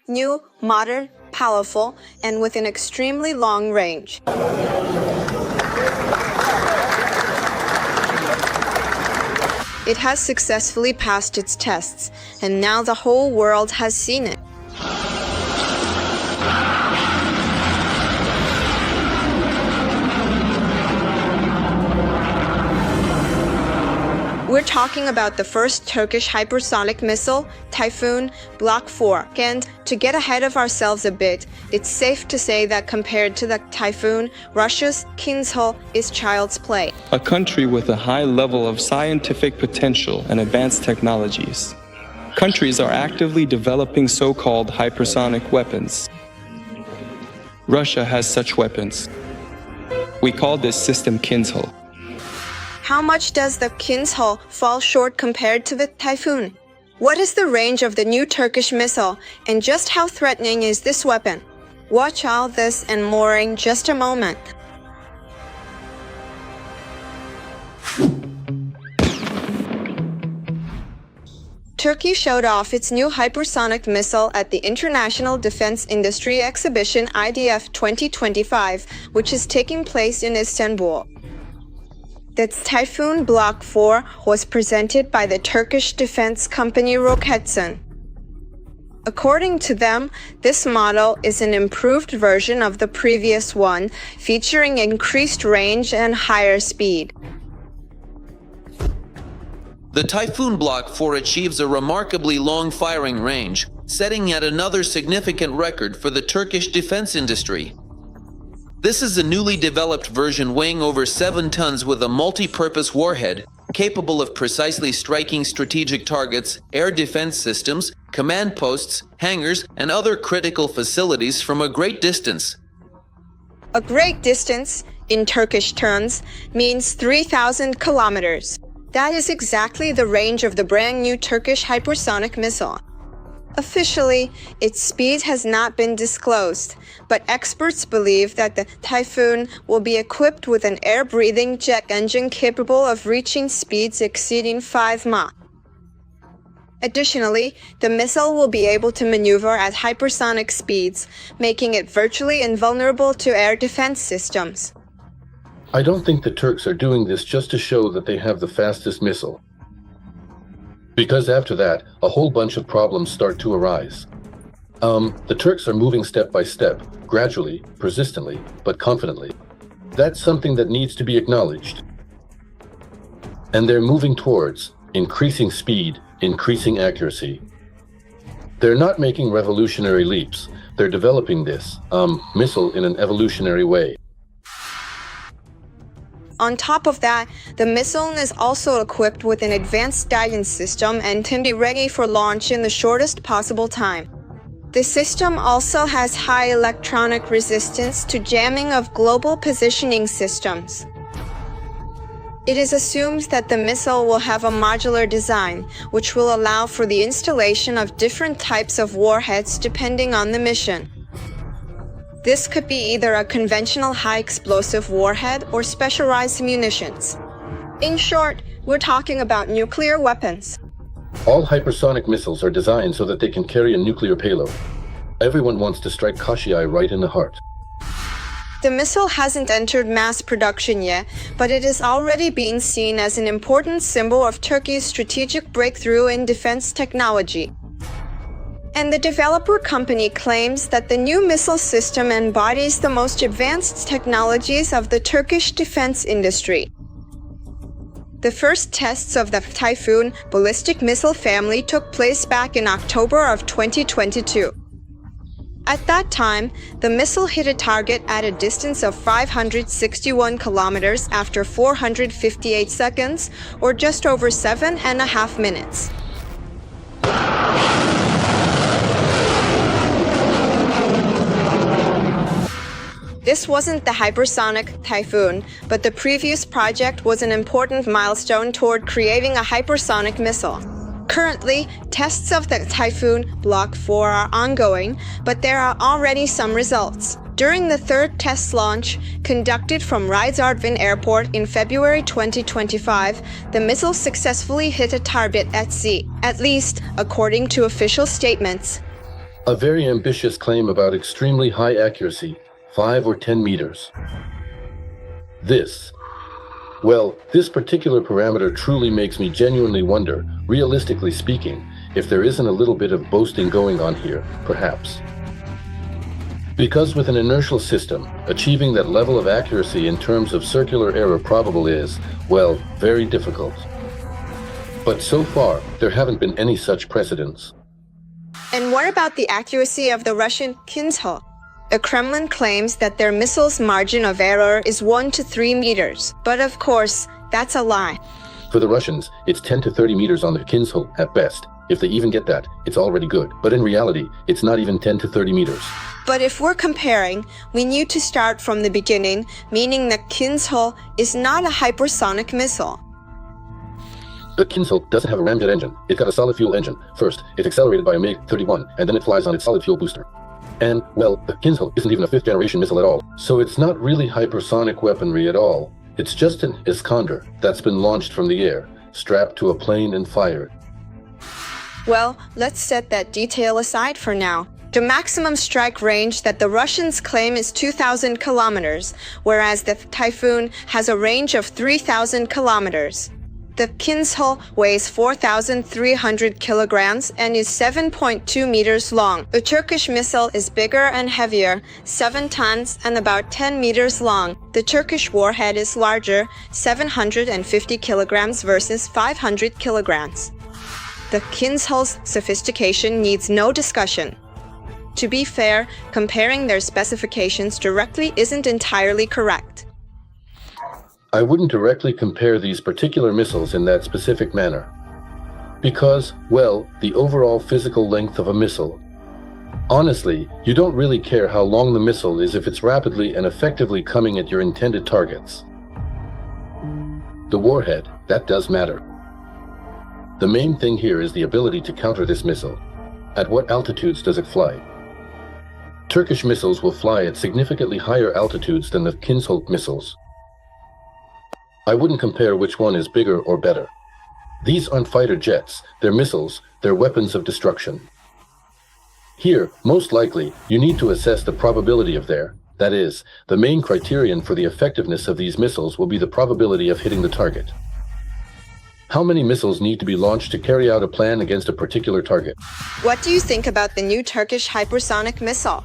New, modern, powerful, and with an extremely long range. It has successfully passed its tests, and now the whole world has seen it. We're talking about the first Turkish hypersonic missile, Tayfun Block-4. And to get ahead of ourselves a bit, it's safe to say that compared to the Tayfun, Russia's Kinzhal is child's play. A country with a high level of scientific potential and advanced technologies. Countries are actively developing so-called hypersonic weapons. Russia has such weapons. We call this system Kinzhal. How much does the Kinzhal fall short compared to the Tayfun? What is the range of the new Turkish missile, and just how threatening is this weapon? Watch all this and more in just a moment. Turkey showed off its new hypersonic missile at the International Defense Industry Exhibition IDF 2025, which is taking place in Istanbul. The Tayfun Block-4 was presented by the Turkish defense company Roketsan. According to them, this model is an improved version of the previous one, featuring increased range and higher speed. The Tayfun Block-4 achieves a remarkably long firing range, setting yet another significant record for the Turkish defense industry. This is a newly developed version weighing over 7 tons with a multi-purpose warhead, capable of precisely striking strategic targets, air defense systems, command posts, hangars, and other critical facilities from a great distance. A great distance, in Turkish terms, means 3,000 kilometers. That is exactly the range of the brand new Turkish hypersonic missile. Officially, its speed has not been disclosed, but experts believe that the Tayfun will be equipped with an air-breathing jet engine capable of reaching speeds exceeding 5 Mach. Additionally, the missile will be able to maneuver at hypersonic speeds, making it virtually invulnerable to air defense systems. I don't think the Turks are doing this just to show that they have the fastest missile. Because after that, a whole bunch of problems start to arise. The Turks are moving step by step, gradually, persistently, but confidently. That's something that needs to be acknowledged. And they're moving towards increasing speed, increasing accuracy. They're not making revolutionary leaps. They're developing this missile in an evolutionary way. On top of that, the missile is also equipped with an advanced guidance system and can be ready for launch in the shortest possible time. The system also has high electronic resistance to jamming of global positioning systems. It is assumed that the missile will have a modular design, which will allow for the installation of different types of warheads depending on the mission. This could be either a conventional high-explosive warhead or specialized munitions. In short, we're talking about nuclear weapons. All hypersonic missiles are designed so that they can carry a nuclear payload. Everyone wants to strike Kashai right in the heart. The missile hasn't entered mass production yet, but it is already being seen as an important symbol of Turkey's strategic breakthrough in defense technology. And the developer company claims that the new missile system embodies the most advanced technologies of the Turkish defense industry. The first tests of the Tayfun ballistic missile family took place back in October of 2022. At that time, the missile hit a target at a distance of 561 kilometers after 458 seconds, or just over 7.5 minutes. This wasn't the hypersonic Tayfun, but the previous project was an important milestone toward creating a hypersonic missile. Currently, tests of the Tayfun Block-4 are ongoing, but there are already some results. During the third test launch, conducted from Ryazardvin Airport in February 2025, the missile successfully hit a target at sea, at least according to official statements. A very ambitious claim about extremely high accuracy, 5 or 10 meters. This particular parameter truly makes me genuinely wonder, realistically speaking, if there isn't a little bit of boasting going on here, perhaps. Because with an inertial system, achieving that level of accuracy in terms of circular error probable is, well, very difficult. But so far, there haven't been any such precedents. And what about the accuracy of the Russian Kinzhal? The Kremlin claims that their missile's margin of error is 1 to 3 meters. But of course, that's a lie. For the Russians, it's 10 to 30 meters on the Kinzhal at best. If they even get that, it's already good. But in reality, it's not even 10 to 30 meters. But if we're comparing, we need to start from the beginning, meaning that Kinzhal is not a hypersonic missile. The Kinzhal doesn't have a ramjet engine. It's got a solid fuel engine. First, it's accelerated by a MiG-31, and then it flies on its solid fuel booster. And, well, the Kinzhal isn't even a 5th-generation missile at all. So it's not really hypersonic weaponry at all. It's just an Iskander that's been launched from the air, strapped to a plane and fired. Well, let's set that detail aside for now. The maximum strike range that the Russians claim is 2,000 kilometers, whereas the Tayfun has a range of 3,000 kilometers. The Kinzhal weighs 4,300 kilograms and is 7.2 meters long. The Turkish missile is bigger and heavier, 7 tons and about 10 meters long. The Turkish warhead is larger, 750 kilograms versus 500 kilograms. The Kinzhal's sophistication needs no discussion. To be fair, comparing their specifications directly isn't entirely correct. I wouldn't directly compare these particular missiles in that specific manner. Because, well, the overall physical length of a missile. Honestly, you don't really care how long the missile is if it's rapidly and effectively coming at your intended targets. The warhead, that does matter. The main thing here is the ability to counter this missile. At what altitudes does it fly? Turkish missiles will fly at significantly higher altitudes than the Kinzhal missiles. I wouldn't compare which one is bigger or better. These aren't fighter jets, they're missiles, they're weapons of destruction. Here, most likely, you need to assess the probability of that is, the main criterion for the effectiveness of these missiles will be the probability of hitting the target. How many missiles need to be launched to carry out a plan against a particular target? What do you think about the new Turkish hypersonic missile?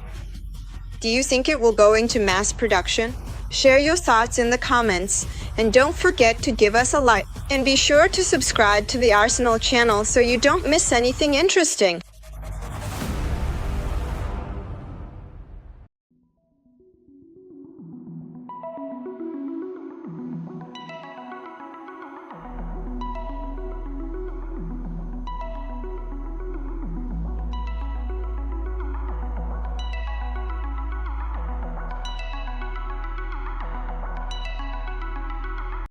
Do you think it will go into mass production? Share your thoughts in the comments, and don't forget to give us a like. And be sure to subscribe to the Arsenal channel so you don't miss anything interesting.